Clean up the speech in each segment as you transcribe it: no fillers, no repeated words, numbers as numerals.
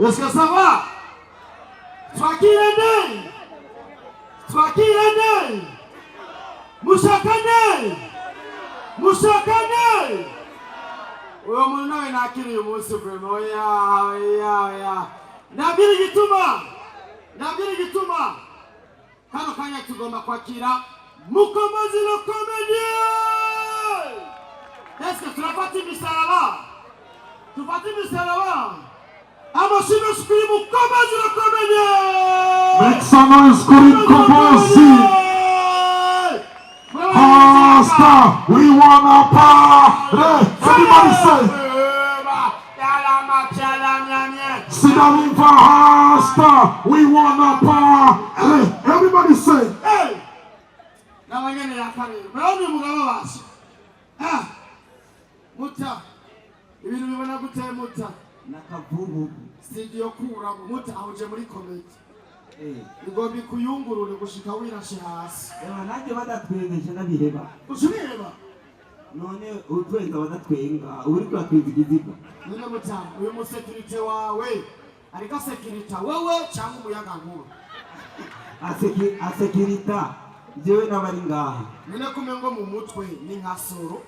Est-ce que ça va? Twakirane. Twakirane. Mushakane. Mushakane. Uyo muntu nawe nakiriye umunsi vraiment. Oya. Nabiri gituma. Kano kanya tugomba kwakira Mukombozi le comédien. Est-ce que tunapata misaraba? Tupate misaraba. Amashimwe shukuri Mukombozi le comédien. Make some noise for Mukombozi. Hasta, we wanna party. Everybody say. Sit down in for Hasta, we wanna party. Everybody say. Hey. Na wengine ya kare. Wewe mugabo basi. Muta. Ibintu bibona gute muta? Nakavubu. Studio kura muta ahuje muri comedy. Igombi kuyungurure gushika wirashe hasi. Nanjye badatwengeje nabireba. Ushireba. None utwenza badatwenga uri kwatwiza igiziga. None muta uyu musekirite wawe ariko sekirita wewe cyangwa umuyaga nkuru. Asekirita jewe nabari ngaha. None kumengo mu mutwe ni nka soro.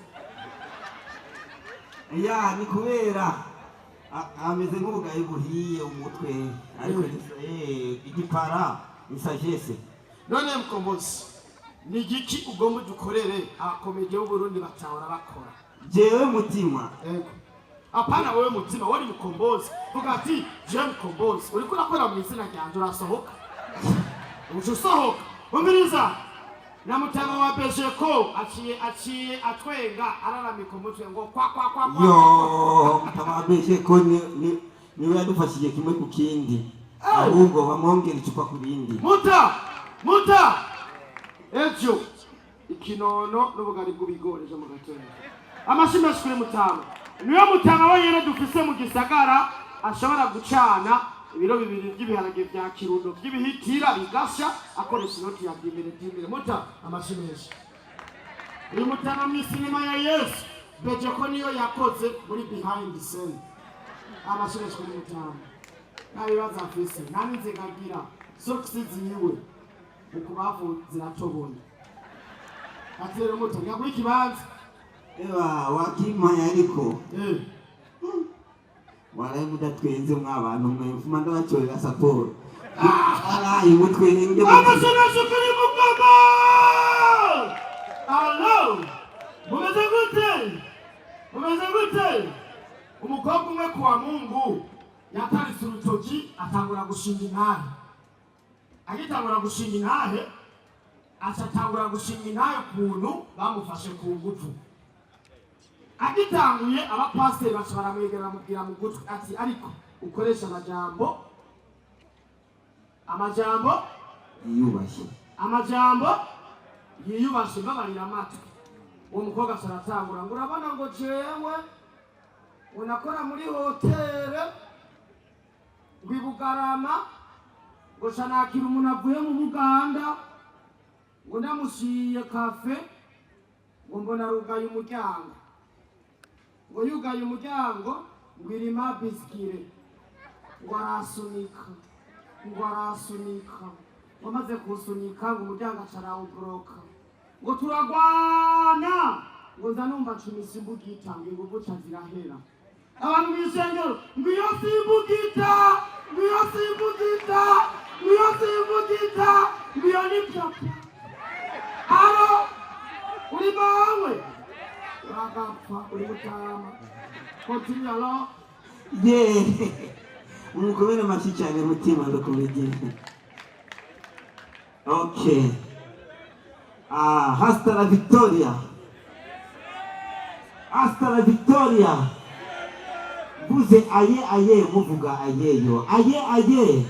Ya ni kubera ameze nk'ubugaye buhiye umutwe ariko igipara isagesse. None Mukombozi ni giki ugomba dukorere abakomediye b'Uburundi batahora bakora? Jewe mutima. Yego. Apana wewe mutima wari Mukombozi. Vuga ati je Mukombozi uri kurakora mu izina ryanje urasohoka. Usohoka. Umiriza. Na mutama wa Bejeko aciye atwenga araramika umutwe ngo kwa. Yo, mutama wa Bejeko ni yadufashije kimwe ku kindi. Ahubwo bamwongera icupa ku bindi. Muta. Ejo ikinono n'ubugari bw'ibigori mu gatondo. Amashimwe shukuri mutama. Niyo mutama wenyine dufise mu gisagara ashobora gucana ibiro bibiri by'ibiharage bya Kirundo by'ibihitira bigasha akoresha inoti ya 10 muta amashimeshi. Uyu mutama mu sinema ya Yesu Bejeko niyo yakoze muri behind the scene. Amashimeshi kuri mutama. Nabibaza afise nani nzigagira success yiwe ukubavu ziratobona. Atero muto ngakuri kibanza. Ewa wakimanya ariko. Waraye mudatwenze mw'abantu mwe mfuma ndabacorera support. Imutwe ninde. Amashimeshi kuri Mukombo. Hello. Mumeze gute? Umukobwa umwe kwa Mungu yataritse urutoki atangura gushinga intahe. Agitangura gushinga intahe atangura gushinga intahe kuntu bamufashe ku ngufu. Agitanguye abapasiteri bashobora mwegera mubwira mu gutwi ati ariko ukoresha amajambo yiyubashye babarira amatwi. Uwo mukobwa aratangura ngo urabona ngo jewe unakora muri hoteli Bugarama ngo shanakira umuntu avuye mu Buganda ngo ndamushiye kafe ngo mbona rugaye umuryango ngo yugaye umuryango ngo irima biskire ngo arasunika wamaze kusunika ngo umuryango acarawubroka ngo turagwana ngo nza numva cumisi imbugita ngo buca zirahera. Abantu b'isengero ngo iyo simbugita ngo ni papa. Aro uri bawe uragapfa uri mutama continue alors. Umukomere machi cyane mutima ndakumegiye. Okay. Hasta la victoria. Buze aye muvuga ayeyo. Aye.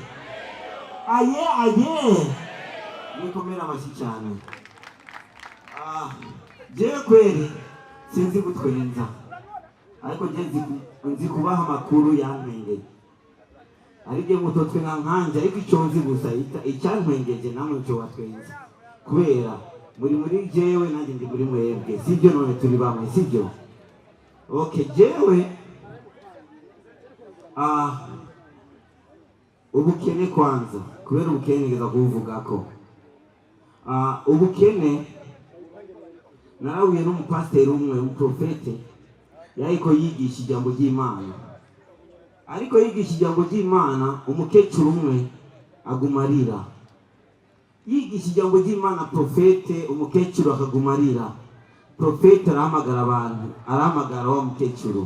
Mukomere machi cyane. Je kweri sinzi gutwenza. Ariko nzi kubaha amakuru yantwengeye. Ariko mutotwe nkanje ariko icyonzi gusa icyantwengeje namwe cyo watwenza. Kubera muri jewe nanjye ndi muri mwebwe sibyo none turi bamwe sibyo. Okay jewe ubukene kwanza kubera ubukene ngeza kuvuga ko ubukene narahuye n'umupasiteri umwe umuprofete yariko yigisha ijambo ry'Imana ariko yigisha ijambo ry'Imana umukecuru umwe agumarira yigisha ijambo ry'Imana profete umukecuru akagumarira profete arahamagara abantu arahamagara wa mukecuru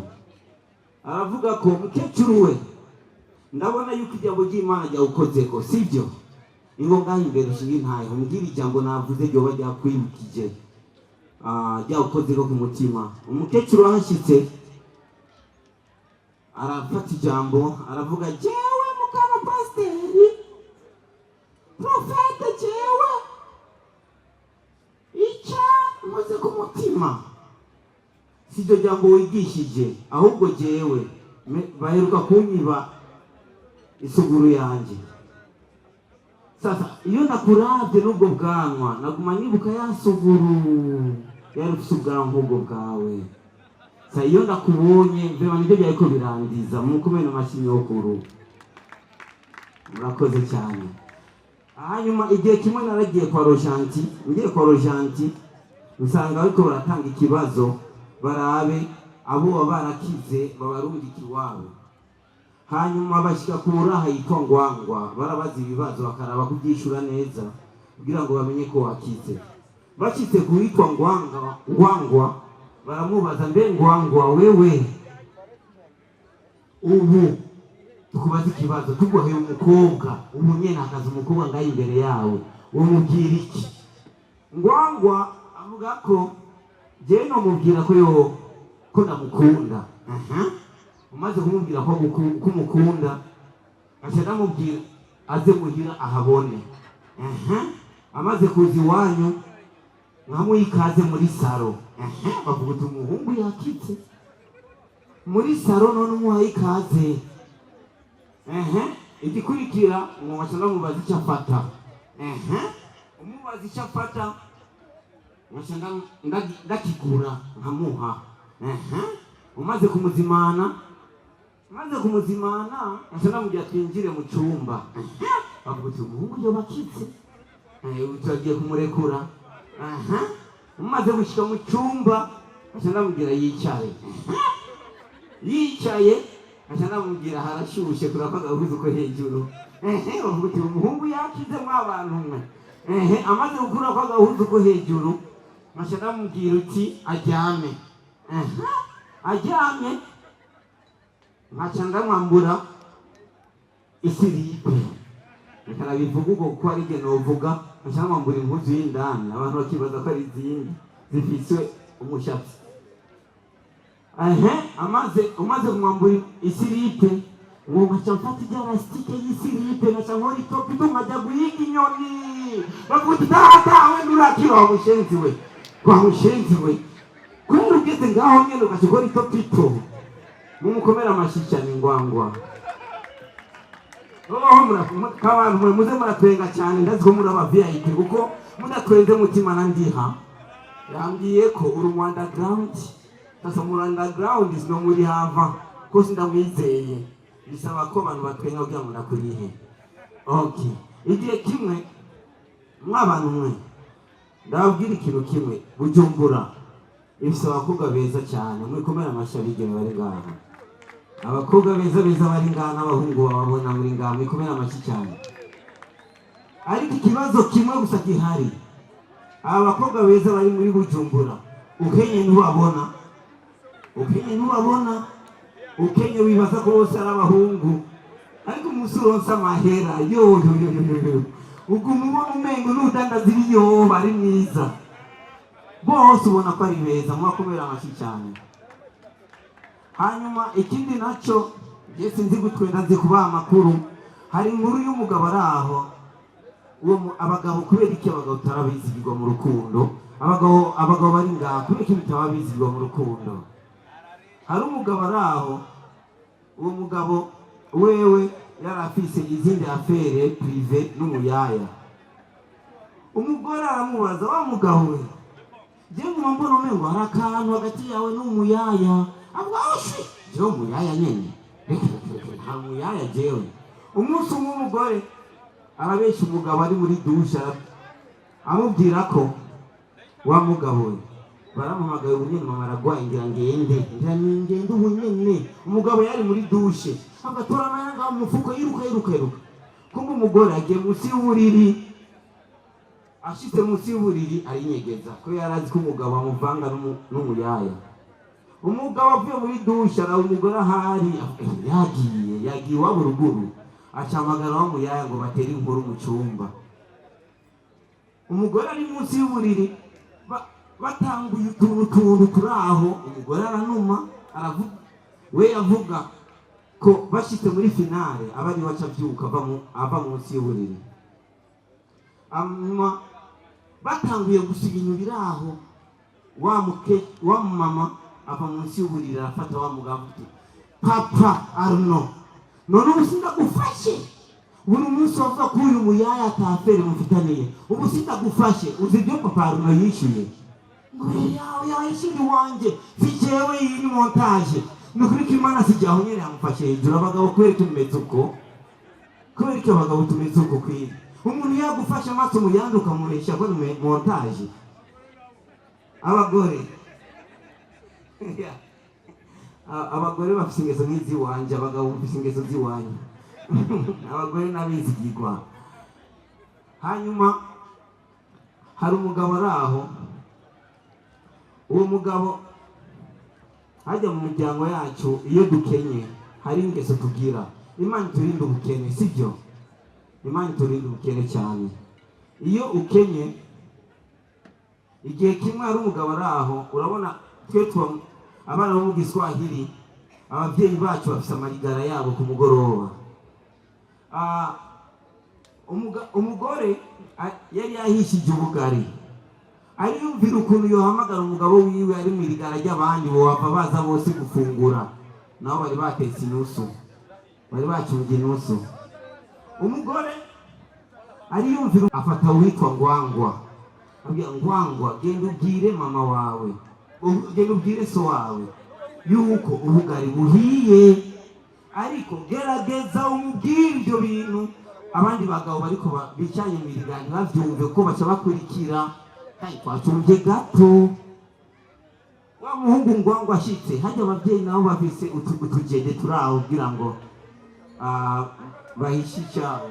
aravuga ko umukecuru we ndabona yuko ijambo ry'Imana ryawukozeko sibyo ingo ngaho imbere ushinga intaye umbwira ijambo navuze ryoba ryakwibukije ryawukozeko ku mutima umukecuru ahashyitse arafata ijambo aravuga jewe mukama pasiteri profete jewe ica umaze ku mutima siryo jambo wigishije ahubwo jewe baheruka kunyiba isuguru yanjye sasa iyo ndakuravye n'ubwo bwanwa naguma nibuka yasuguru yari ufise ubwanwa nk'ubwo bwawe sa iyo ndakubonye mbeba nibyo byariko birandiza mukomene amashyi nyokuru murakoze cyane hanyuma igihe kimwe naragiye kwa Rojanti ngiye kwa Rojanti usanga ariko baratanga ikibazo barabe abo barakize babarungika iwabo hanyuma bashika ku buraha yitwa Ngwangwa barabaza ibibazo bakaraba kubyishura neza kugira ngo bamenye ko wakize bashitse kuitwa Ngwangwa baramubaza mbe Ngwangwa wewe ubu tukubaza ikibazo tuguhaye umukobwa ubu nyene hakaza umukobwa ngaho imbere yawe umubwira iki Ngwangwa avuga ko je no mubwira ko ndamukunda umaze kumubwira ko kumukunda ashaka mubwira aze muhira ahabone amaze kuzi wanyu nkamuyikaze muri saro bavuga uti umuhungu yakitse muri saro none umuhaye ikaze igikurikira umwashaka mubaza icyo afata umubaza icyo afata mwashaka ndakigura nkamuha umaze kumuzimana ashaka mugiye twinjire mu cyumba bavuga uti umuhungu yo bakitse turagiye kumurekura umaze gushyika mu cyumba ashaka mugira yicaye ashaka mugira harashyushye kurapfa gahuze ko hejuru bavuga uti umuhungu yakize mw'abantu mwe amaze gukura kwa gahuze ko hejuru ashaka mugira uti aryame nkaca ndamwambura isiripe reka bivuga ubwo kuko ari igihe novuga nkaca ndamwambura impuzu y'indani abantu bakibaza ko ari izindi zifise umushatsi umaze kumwambura isiripe ngo nkaca mfata ijya lasitike y'isiripe nkaca nkora itopi nkajya guhiga inyoni bavuga uti datawe nurakira wa mushenzi we kubera ugeze ngaho nyene ugaca ukora itopito mumukomera amashyi cyane Ngwangwa kabantu muze muratwenga cyane ndazi ko muri aba VIP kuko mudatwenze mutima nandiha yambwiye ko uri mu underground sasa muri underground no muri hava ko sindamwizeye bisaba ko abantu batwenga kugira ngo ndakurihe okay igihe kimwe mwabantu mwe ndabwira ikintu kimwe Bujumbura ifise abakobwa beza cyane mwikomera amashyi abigeme bari ngaha abakobwa beza bari ngaha n'abahungu bababona muri ngaha mwikomera amashyi cyane ariko ikibazo kimwe gusa gihari aba bakobwa beza bari muri Bujumbura ukenye ntubabona ukenye wibaza ko bose ari abahungu ariko umunsi uronsa amahera uguma ubona umengo n'udandaza ibiyoba ari mwiza bose ubona ko ari beza mwakomera amashyi cyane hanyuma ikindi nacyo je sinzi gutwenda nzi kubaha amakuru hari inkuru y'umugabo ari aho abagabo kubera iki abagabo utarabizigirwa mu rukundo abagabo bari ngaha kubera iki bitababizigirwa mu rukundo hari umugabo ari aho uwo mugabo wewe yari afise izindi afere prive n'umuyaya umugore aramubaza wa mugabo we je mbona umengo hari akantu hagati yawe n'umuyaya avuga oshi je umuyaya nyene nta muyaya jewe umunsi umwe umugore arabeshya umugabo ari muri dushe amubwira ko wa mugabo we baramuhamagaye ubu nyine mama aragwaye ngira ngende ubu nyine. Umugabo yari muri dushe agatora amahera ngaho mu mufuko yiruka kumbe umugore agiye munsi y'uburiri. Ashitse munsi y'uburiri arinyegeza ko yari azi ko umugabo amuvanga n'umuyaya. Umugabo avuye muri dushe araho umugore ahari yagiye iwabo ruguru acamagara wa muyaya ngo batere inkuru mu cyumba. Umugore ari munsi y'uburiri batanguye utuntu turaho. Umugore aranuma aravuga we yavuga ko bashitse muri finale abari baca byuka ava munsi y'uburiri. Batanguye gusiga inyuma aho wa mama ava munsi y'uburiri arafata wa mugabo ati papa Arno none ubu sindagufashe buri munsi wava kuri uyu muyaya atafere mufitaniye ubu sindagufashe uzi ibyo papa Arno yishyuye ngo yawe yishyuye wanjye si jewe iyi ni montage nukuri ko Imana sijyaho nyine yamufashe hejuru. Abagabo kubera tumeze uko abagabo tumeze uko kwiri umuntu yagufasha amaso muyandi ukamuresha ko ni montage. Abagore bafite ingeso nk'iziwanje, abagabo bafite ingeso z'iwanyu. Abagore n'abizigirwa. Hanyuma hari umugabo ari aho. Uwo mugabo hajya mu miryango yacu iyo dukenye hari ingeso tugira. Imana iturinde ubukene, sibyo? Imana iturinde ubukene cyane. Iyo ukenye igihe kimwe hari umugabo ari aho, urabona twe abana bo mu Giswahili ababyeyi bacu bafite amarigara yabo ku mugoroba. Umugore yari yahishije ubugari ariyumvira ukuntu yohamagara umugabo wiwe ari mu irigara ry'abandi bava baza bose gufungura. Nabo bari batetse inusu, bari bacunga inusu. Umugore ariyumvira afata witwa Ngwangwa abwira Ngwangwa genda ubwire mama wawe, genda ubwire so wawe yuko ubugari buhiye, ariko gerageza umubwire ibyo bintu abandi bagabo bariko bicanye mu irigara bavyumve ko baca bakurikira. Twacumvye gato wa muhungu Ngwangwa ashitse hajya ababyeyi nabo bafise utugende turaho kugira ngo bahishe icyabo.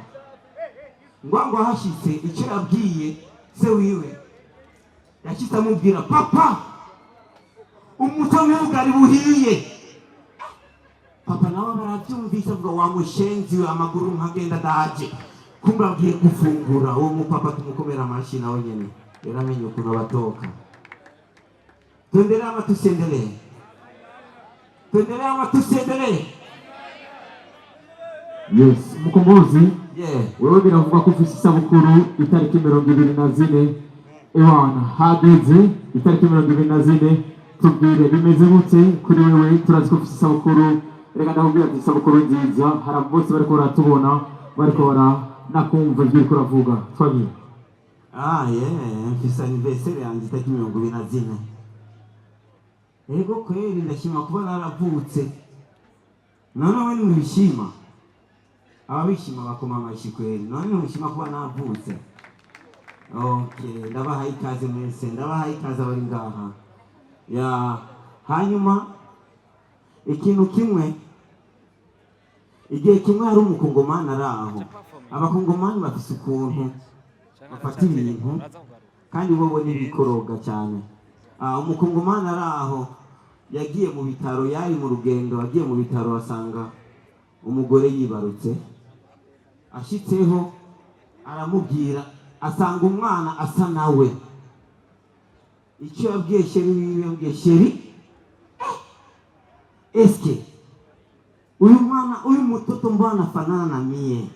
Ngwangwa hashitse icyo yabwiye se wiwe yashitse amubwira papa umutobe w'ubugari buhiye. Papa nawe barabyumvise avuga wa mushenzi we amaguru nkagenda daje kumbe agiye gufungura. Uwo mupapa tumukomera amashyi nawe nyene yaramenye ukuntu abatoka. Tuendelee ama tusiendelee? Tuendelee ama tusiendelee? Yes, Mukombozi. Wewe biravuga ko ufite isabukuru itariki 24 ewana hageze itariki 24. Tubwire bimeze gute kuri wewe? Turazi ko ufite isabukuru, reka ndakubwira ati isabukuru nziza. Hari bose bariko baratubona bariko nakumva ibyo uriko uravuga. Twagiye mfise anniversaire yanjye itariki 24. Ego kweli ndashima kuba naravutse. None we mwishima? Ababishima bakoma amashyi kweli. None mwishima kuba navutse? Okay, ndabaha ikaze mwese, ndabaha ikaze abari ngaha. Hanyuma ikintu kimwe, igihe kimwe hari umukongomani ari aho. Abakongomani bafise ukuntu bafata ibintu kandi bo n'ibikoroga cyane. Umukongomani ari aho yagiye mu bitaro, yari mu rugendo, agiye mu bitaro asanga umugore yibarutse. Ashitseho aramubwira, asanga umwana asa nawe. Icyo yabwiye sheri wiwe, yabwiye sheri, eske huyu mtoto mbona anafanana na mie?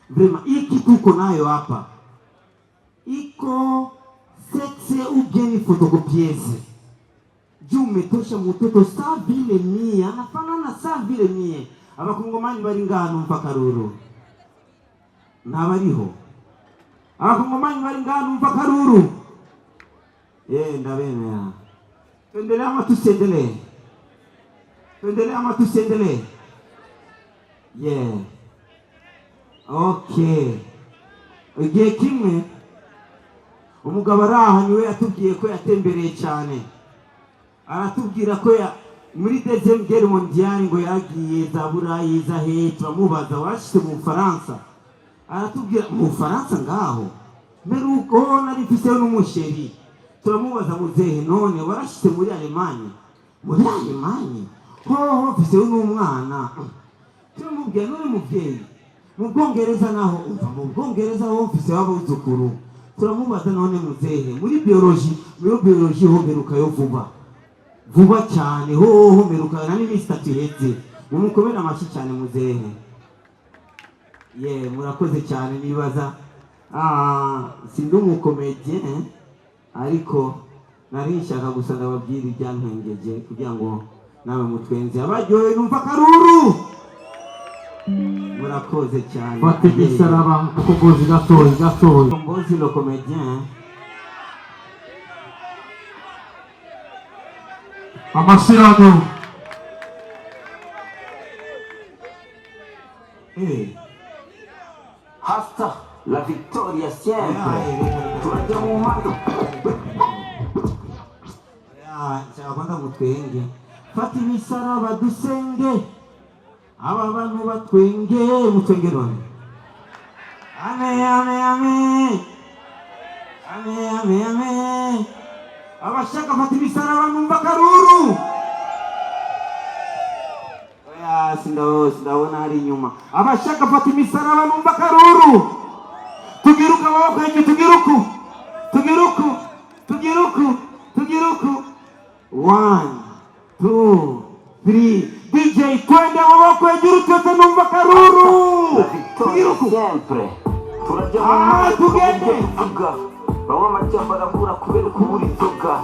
Vrema hiki tuko nayo hapa iko sexe ugeni fotokopiese. Juu umetosha mtoto saa vile mie, anafanana saa vile mie. Abakongomani bari ngano mpaka ruru nabariho. Abakongomani bari ngano mpaka ruru. Ndabemera. Tuendelee ama tusiendelee? Tuendelee ama tusiendelee? Okay, igihe kimwe umugabo araha niwe yatubwiye ko yatembereye cyane, aratubwira ko muri deuxième guerre mondiale ngo yagiye za Burayi za he, turamubaza washyize mu Bufaransa, aratubwira mu Bufaransa ngaho meruko nari mfise n'umusheri, turamubaza muzehe none warashyize muri Alemanya, muri Alemanya ho mfise n'umwana, turamubwira none muvyeyi mu Bwongereza naho, umva mu Bwongereza ho mfise w'abuzukuru, turamubaza none muzehe muri biologie ho meruka yo vuba cyane ho meruka nani mistatu heze, mumukomera amashi cyane muzehe. Murakoze cyane, nibaza sindi umukomedien ariko nari nshaka gusa ndababwira ibyantengeje kugira ngo nawe mutwenze abaryohe numva karuru. Murakoze cyane. Fate bisaraba mukombozi gatoyi. Mukombozi le comédien. Amasirano. Hasta la victoria siempre. Turajya mu mando. Cyabanda mutwenge. Fata imisaraba dusenge. Aba bantu batwenge mutwenge none. Amen. Abashaka fata imisaraba numva karuru. Sindabona hari inyuma. Abashaka fata imisaraba numva karuru. Tugiruka amaboko yanyu, tugiruku. 1, 2, 3. DJ twende amaboko yanyu twese numva karuru. Tugiruku sempre. Turajya mu tugende. Bamwe amajyamba arabura kubera kubura inzoga,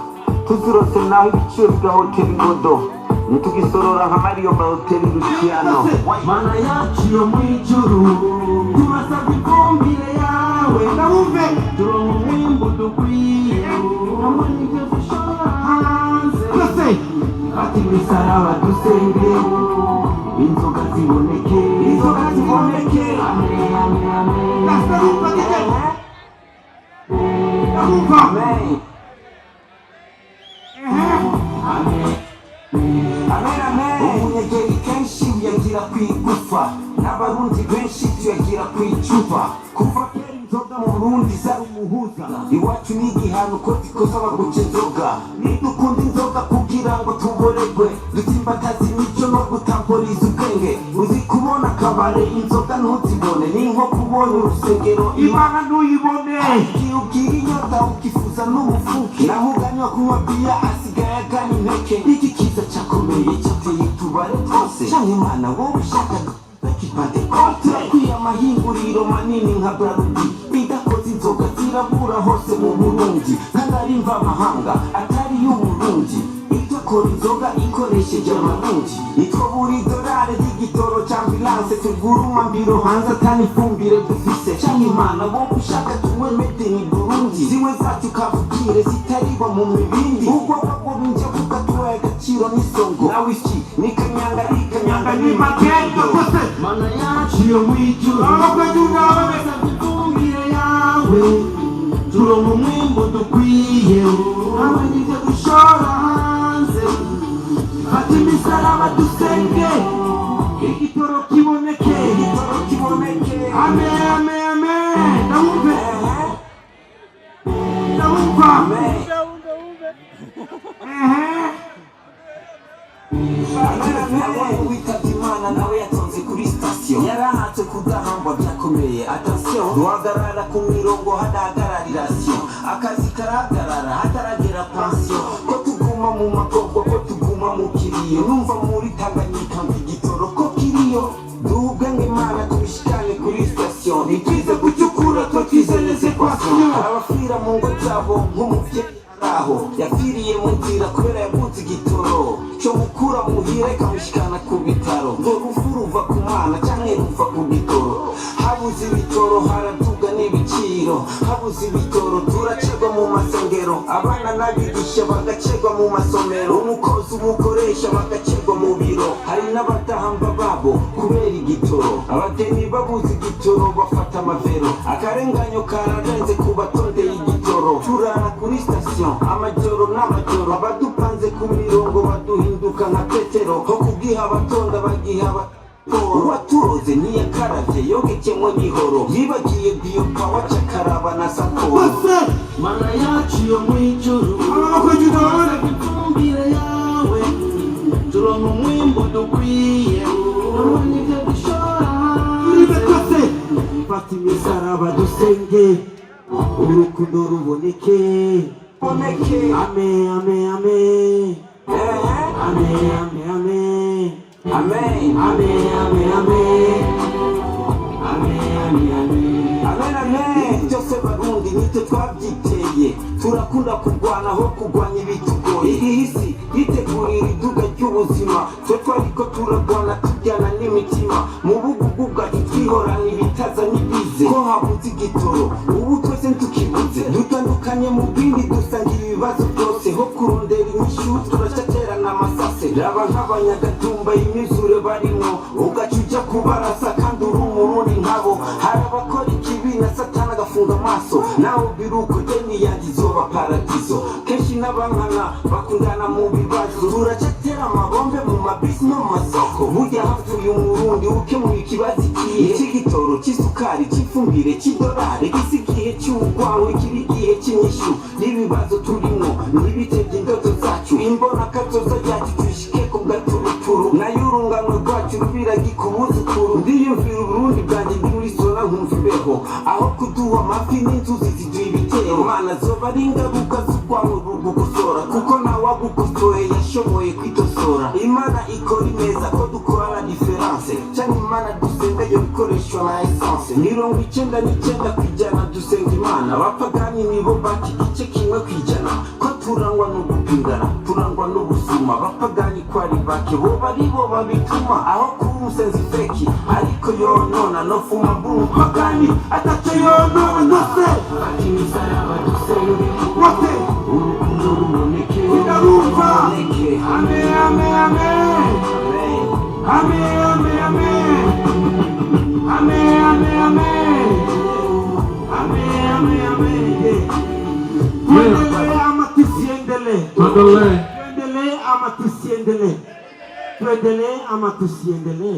tuzirose naho ibiciro bya hoteli Ngodo, nitugisorora nka Mario Balotelli Luciano. Mana yacu yo mu ijuru, tubasabye ifumbire yawe, ndabumve turonka umwimbu dukwiye, namwe nibyo dushora hanze. Twese fata imisaraba dusenge, inzoga ziboneke. Amen. Umunyageri kenshi uyagira kwigufa, n'abarundi benshi tuyagira kwicupa. Kuva kera inzoga mu Burundi zari umuhuza, iwacu ni igihano ko zikosa baguca inzoga. Nidukunda inzoga kugira ngo tuboregwe, dutsimbataza imico no gutamporiza ubwenge. Uzi kubona akabare inzoga ntuzibone, ni nko kubona urusengero Imana ntuyibone. Igihe ubwira inyota ukifuza n'ubufuke, naho uganywa kunywa biya asigaye agana impeke. Iki kiza cyakomeye cyateye utubare twose, cyangwa Imana wowe ushaka turakwiye amahinguriro manini nka Braludi, bidakoze inzoga zirabura hose mu Burundi, kandi ari mvamahanga atari y'Uburundi. Idakora inzoga ikoresheje amarundi, itwa buri dorari y'igitoro cya ambulance, tuguruma mbiro hanze atani ifumbire dufise. Cyangwa Imana wowe ushaka tunywe made in Burundi, ziwe zacu kavukire zitariba mu mibindi, ubwo binjye kugatuye agaciro n'isongo. Na whisky ni kanyanga ni magendo kose. Mana yacu yo mu ijuru, abakwejuga babesabye ifumbire yawe, turonka umwimbu dukwiye, nawe nibyo dushora hanze. Fata imisaraba dusenge, igitoro kiboneke. Amen. Ndabumva. Witabye Imana nawe yatonze kuri sitasiyo, yarahatse kudahambwa byakomeye. Attention, duhagarara ku mirongo hadahagararira siyo, akazi karahagarara hataragera pansiyo. Ko tuguma mu magogo, ko tuguma mu kiriyo, numva muri Tanganyika igitoro ko kiriyo. Duhubwange Imana tubishikane kuri sitasiyo, nitwize gucyukura twizereze kwasiyo. Abafira mu ngo zabo nk'umuvyeyi aho yapfiriye mu nzira kubera yabuze igitoro cyo mukura muhire kamushikana ku bitaro. Ngo rufu ruva ku mwana cyangwa ruva ku gitoro, habuze ibitoro haratuga n'ibiciro, habuze ibitoro turacegwa mu masengero, abana n'abigisha bagacegwa mu masomero, umukozi umukoresha bagacegwa mu mu biro hari n'abatahamba babo kubera igitoro abageni babuze igitoro bafata amavero akarenganyo kararenze ku batondeye igitoro turara kuri station amajoro n'amajoro abadupanze ku mirongo baduhinduka nka petero ho kubwiha abatonda bagiha uwaturoze ntiyakarabye yogekemwe n'ihoro yibagiye biyopawa cakaraba na saporo mana yacu yo mw'ijuru ifumbire yawe turonka umwimbu dukwiye nabona ivyo dushora fata imisaraba dusenge urukundo ruboneke ame ame ame ame ame ame Amen, amen, amen, amen. Amen, amen, amen. Amen, amen. Byose barundi nitwe twabyiteye turakunda kurwana aho kurwanya ibitugoye iyi si yitegurira iduga ry'ubuzima twe twariko turarwana tujyana n'imitima mu bugugu bwacu twihorana ibitaza n'ibize ko habuze igitoro ubu twese ntukibuze dutandukanye mu bindi dusangira ibibazo byose ho kurondera inyishu turacaterana amasase raba nk'abanyagatumba imyuzure barimo ugaca uja kubarasa kandi uri umurundi nkabo hari abakora ikibi na satani agafunga amaso nawe biruko deni yanjye izoba paradizo kenshi n'abankana bakundana mu bibazo turacatera amabombe mu mabisi no mu masoko burya hapfuye umurundi ukemuye ikibazo ikihe c'igitoro c'isukari c'ifumbire c'idolari gisi igihe c'urwango ikiri igihe c'inyishu n'ibibazo turimwo ntibitevye indoto zacu imbona kazoza ryacu tuyishike ku gaturuturu nayo urunganwe rwacu rubiragikubuzukuru ndiyumvira uburundi bwanjye ndi muri sona nkumva imbeho aho kuduha amafi n'inzuzi ziduha ibitero mana zoba ari ingaruka z'urwango rugukosora kuko nawagukosoye yashoboye kwitosora imana ikora imeza ko dukora la diferanse canke imana dusenga yo bikoreshwa na essence 99 kwijana dusenga imana abapagani nibo baki igice kimwe kwijana ko turangwa no gupingana turangwa no busuma abapagani kwari bake bo bari bo babituma aho kumusenzi feki ariko yonona no fuma bumupagani ataco yonona nose ati misaraba dusenge wote urukundo ruboneke urarumva ame ame ame ame ame ame ame ame ame ame ame ame tuendele ama tusiendele tuendele ama tusiendele tuendele ama tusiendele